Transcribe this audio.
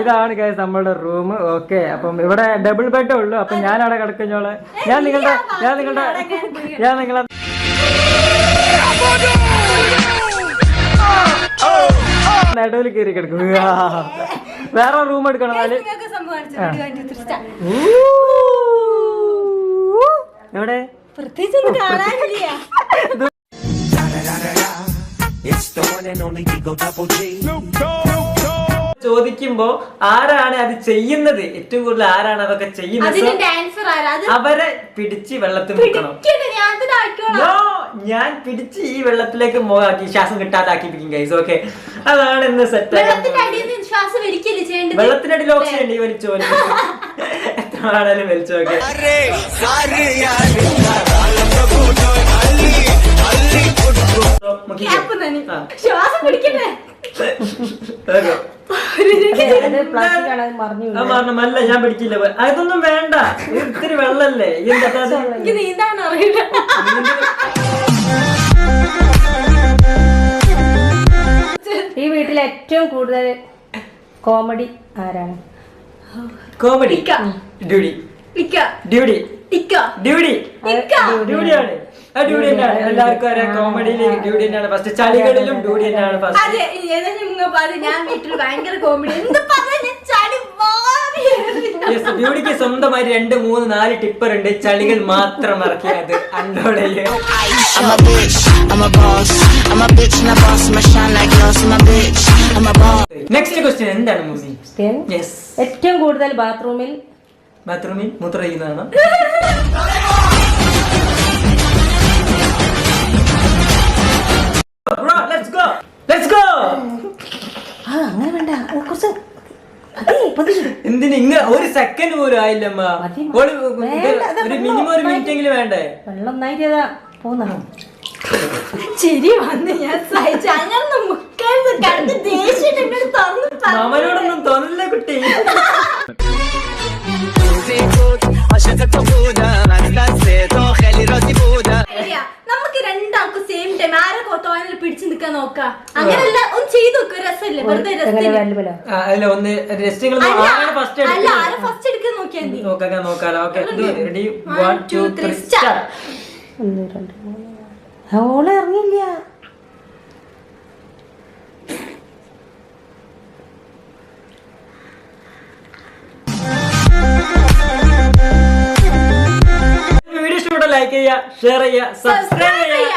ഇതാണ് ഗൈസ് നമ്മളുടെ room. Okay, അപ്പം ഇവിടെ ഡബിൾ ബെഡേ ഉള്ളൂ. അപ്പൊ ഞാൻ അവിടെ കിടക്കുന്നോളെ ഞാൻ നിങ്ങളുടെ നടുവിൽ കയറി കിടക്കും. വേറെ റൂം എടുക്കണം. എവിടെ ചോദിക്കുമ്പോ ആരാണ് അത് ചെയ്യുന്നത്, ഏറ്റവും കൂടുതൽ ആരാണ് അതൊക്കെ ചെയ്യുന്നത്, അവരെ പിടിച്ച് വെള്ളത്തിൽ മുക്കണം. ഞാൻ പിടിച്ച് ഈ വെള്ളത്തിലേക്ക് മോകാക്കി ശ്വാസം കിട്ടാതാക്കിപ്പിക്കും ഗൈസ്. ഓക്കെ, അതാണ് ഇന്ന് സെറ്റ്. വെള്ളത്തിനടിയിൽ ഓക്സിജൻ ഉണ്ട്. ഈ വലിച്ചോ എത്ര ആണേലും വലിച്ചോ. ഓക്കെ, മല്ല ഞാൻ പിടിക്കില്ല. അതൊന്നും വേണ്ട, ഇത്തിരി വെള്ളല്ലേ. ഈ വീട്ടിൽ ഏറ്റവും കൂടുതൽ കോമഡി ആരാണ്? കോമഡി ഡ്യൂഡി ഡ്യൂഡി ഡ്യൂഡി ഡ്യൂഡിയാണ്. ഡ്യൂഡി തന്നെയാണ്. എല്ലാവർക്കും അറിയാം, കോമഡിയിൽ ഡ്യൂഡി തന്നെയാണ് ഫസ്റ്റ്. ചളികളിലും ഡ്യൂഡി തന്നെയാണ് ഫസ്റ്റ്. ഡ്യൂഡിക്ക് സ്വന്തമായി 2, 3, 4 ടിപ്പർ ഉണ്ട്. ചളികൾ മാത്രം ഇറക്കിയത് അണ്ടോളയില്. നെക്സ്റ്റ് ക്വസ്റ്റ്യൻ എന്താണ് മൂസി? ഏറ്റവും കൂടുതൽ ബാത്റൂമിൽ മൂത്രയിക്കുന്നതാണ്. അങ്ങനെ വേണ്ട, എന്തിന് ഇങ്ങനെ ഒരു സെക്കൻഡ് പോലും ആയില്ലമ്മ. ഒരു മിനിമം ഒരു മിനിറ്റ് എങ്കിലും വേണ്ടേ? വെള്ളം നന്നായിട്ടാ പോന്ന ശരി വന്ന് ഞാൻ മാമനോടൊന്നും തോന്നില്ല കുട്ടി. നമുക്ക് രണ്ടാൾക്കും സെയിം ടൈം ആരെ തോന്നൽ പിടിച്ചു നിൽക്കാൻ നോക്കാം. അങ്ങനെയല്ല, ഒന്ന് ചെയ്ത് നോക്കുക. രസമല്ലേ? വെറുതെ ഫസ്റ്റ് എടുക്കാൻ നോക്കാലോ. Ready, 1, 2, 3 start. ഓളെ ഇറങ്ങില്ല. വീഡിയോ ഇഷ്ടപ്പെട്ട ലൈക്ക് ചെയ്യുക, ഷെയർ ചെയ്യുക, സബ്സ്ക്രൈബ് ചെയ്യുക.